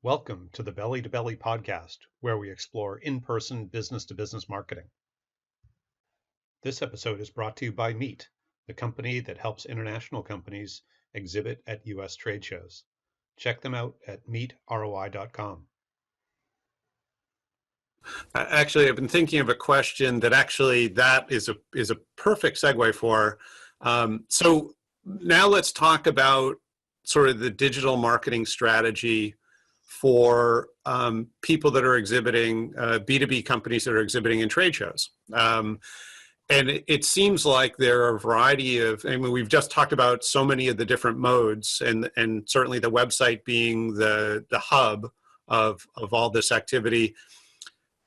Welcome to the Belly to Belly podcast, where we explore in-person business-to-business marketing. This episode is brought to you by Meet, the company that helps international companies exhibit at U.S. trade shows. Check them out at meetroi.com. Actually, I've been thinking of a question that is a perfect segue for. So now let's talk about sort of the digital marketing strategy for people that are exhibiting, B2B companies that are exhibiting in trade shows. And it seems like there are a variety of, I mean, we've just talked about so many of the different modes, and certainly the website being the hub of all this activity.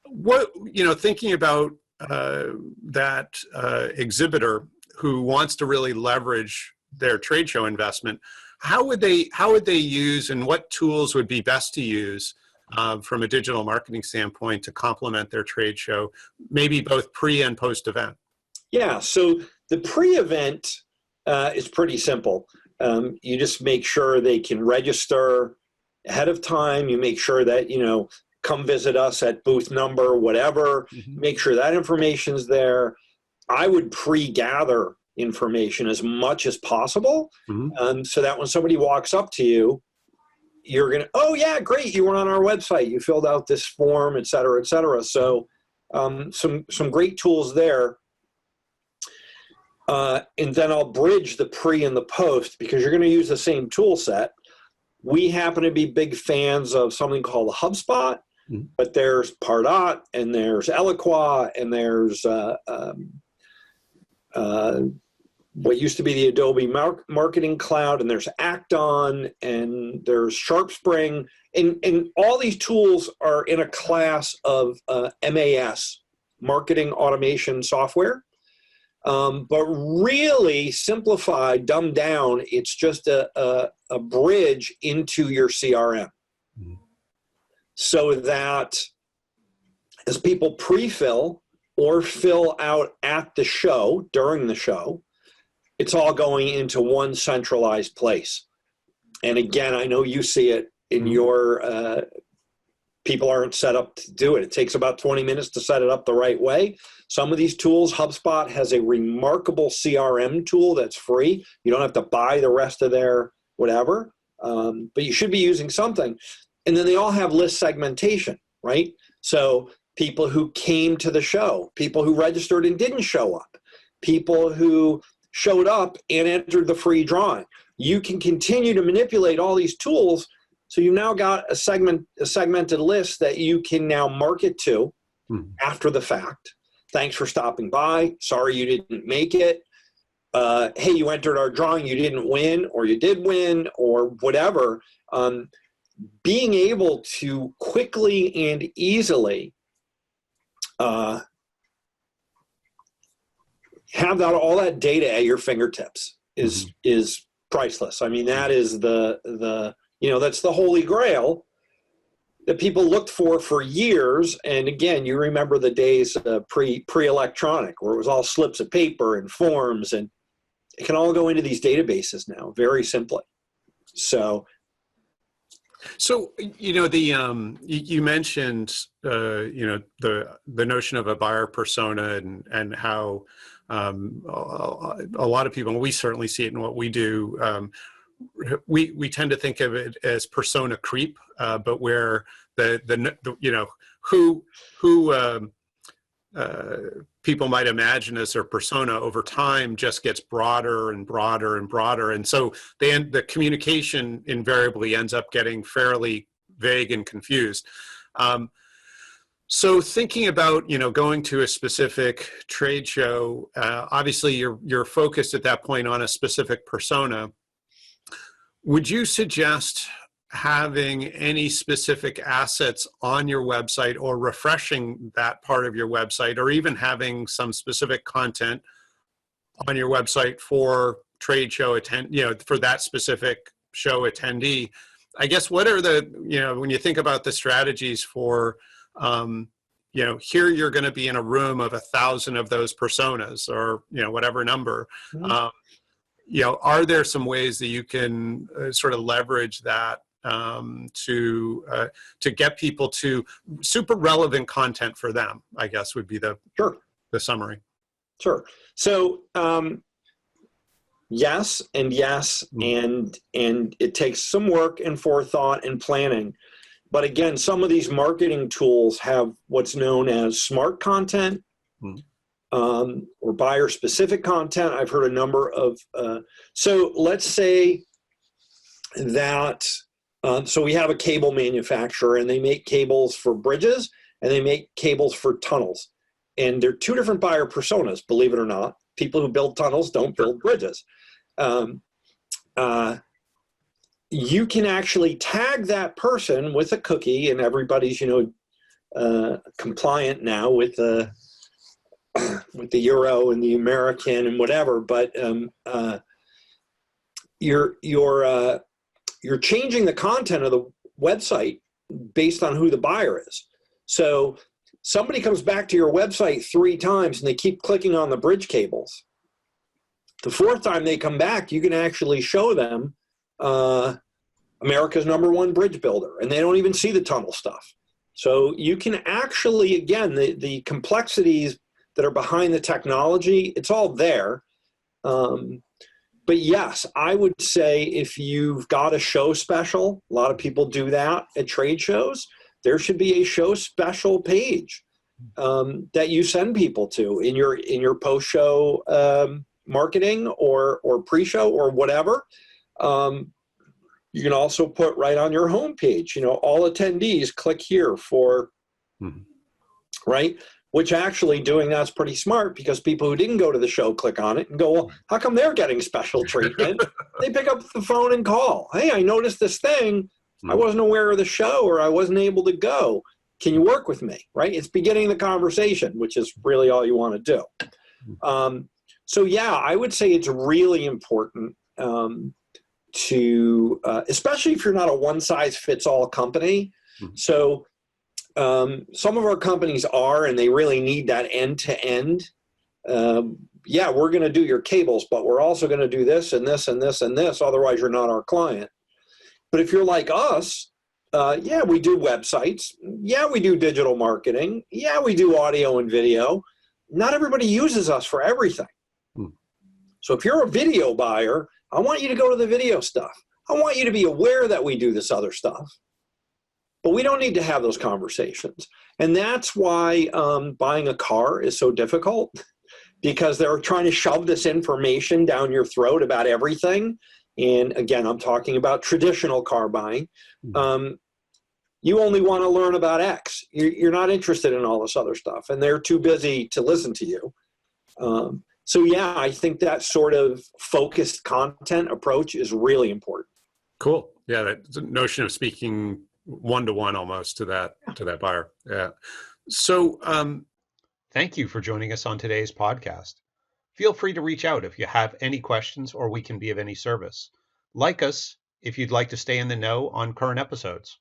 What, thinking about that exhibitor who wants to really leverage their trade show investment, how would they use, and what tools would be best to use from a digital marketing standpoint to complement their trade show, maybe both pre and post event? Yeah, so the pre-event is pretty simple. You just make sure they can register ahead of time. You make sure that, come visit us at booth number, whatever. Mm-hmm. Make sure that information's there. I would pre-gather information as much as possible, so that when somebody walks up to you, you're going to, oh yeah, great, you were on our website, you filled out this form, et cetera, et cetera. So some great tools there. And then I'll bridge the pre and the post because you're going to use the same tool set. We happen to be big fans of something called HubSpot, but there's Pardot, and there's Eloqua, and there's what used to be the Adobe Marketing Cloud, and there's Acton, and there's SharpSpring, and all these tools are in a class of MAS, marketing automation software. But really simplified, dumbed down, it's just a bridge into your CRM. So that as people pre-fill or fill out at the show, during the show, it's all going into one centralized place. And again, I know you see it in your people aren't set up to do it. It takes about 20 minutes to set it up the right way. Some of these tools, HubSpot has a remarkable CRM tool that's free. You don't have to buy the rest of their whatever, but you should be using something. And then they all have list segmentation, right? So people who came to the show, people who registered and didn't show up, people who showed up and entered the free drawing. You can continue to manipulate all these tools. So you've now got a segmented list that you can now market to after the fact. Thanks for stopping by. Sorry you didn't make it. Hey, you entered our drawing, you didn't win, or you did win, or whatever. Being able to quickly and easily have all that data at your fingertips is priceless. I mean, that is that's the holy grail that people looked for years. And again, you remember the days pre-electronic, where it was all slips of paper and forms, and it can all go into these databases now very simply. So you mentioned the notion of a buyer persona and how a lot of people, and we certainly see it in what we do. We tend to think of it as persona creep, but where who people might imagine as their persona over time just gets broader and broader and broader, and so the communication invariably ends up getting fairly vague and confused. So thinking about going to a specific trade show, obviously you're focused at that point on a specific persona. Would you suggest having any specific assets on your website, or refreshing that part of your website, or even having some specific content on your website for trade show for that specific show attendee? I guess what are when you think about the strategies for, here you're going to be in a room of 1,000 of those personas, or, whatever number. Are there some ways that you can sort of leverage that to get people to super relevant content for them, I guess would be the summary. Sure. So yes, and it takes some work and forethought and planning. But again, some of these marketing tools have what's known as smart content or buyer-specific content. I've heard a number of. So let's say that. So we have a cable manufacturer, and they make cables for bridges, and they make cables for tunnels. And they're two different buyer personas, believe it or not. People who build tunnels don't build bridges. You can actually tag that person with a cookie, and everybody's, compliant now with the euro and the American and whatever. But you're changing the content of the website based on who the buyer is. So somebody comes back to your website 3 times and they keep clicking on the bridge cables. The 4th time they come back, you can actually show them America's #1 bridge builder, and they don't even see the tunnel stuff. So you can actually, again, the complexities that are behind the technology, it's all there. But yes, I would say if you've got a show special, a lot of people do that at trade shows, there should be a show special page that you send people to in your post-show marketing or pre-show or whatever. You can also put right on your homepage, all attendees click here for, right? Which actually doing that's pretty smart, because people who didn't go to the show click on it and go, well, how come they're getting special treatment? They pick up the phone and call. Hey, I noticed this thing. I wasn't aware of the show, or I wasn't able to go. Can you work with me, right? It's beginning the conversation, which is really all you want to do. So yeah, I would say it's really important to, especially if you're not a one-size-fits-all company. So some of our companies are, and they really need that end-to-end. Yeah, we're going to do your cables, but we're also going to do this and this and this and this. Otherwise, you're not our client. But if you're like us, yeah, we do websites. Yeah, we do digital marketing. Yeah, we do audio and video. Not everybody uses us for everything. So if you're a video buyer, I want you to go to the video stuff. I want you to be aware that we do this other stuff. But we don't need to have those conversations. And that's why buying a car is so difficult, because they're trying to shove this information down your throat about everything. And again, I'm talking about traditional car buying. You only want to learn about X. You're not interested in all this other stuff, and they're too busy to listen to you. So yeah, I think that sort of focused content approach is really important. Cool. Yeah, that notion of speaking one-to-one almost to that buyer. Yeah. So thank you for joining us on today's podcast. Feel free to reach out if you have any questions or we can be of any service. Like us if you'd like to stay in the know on current episodes.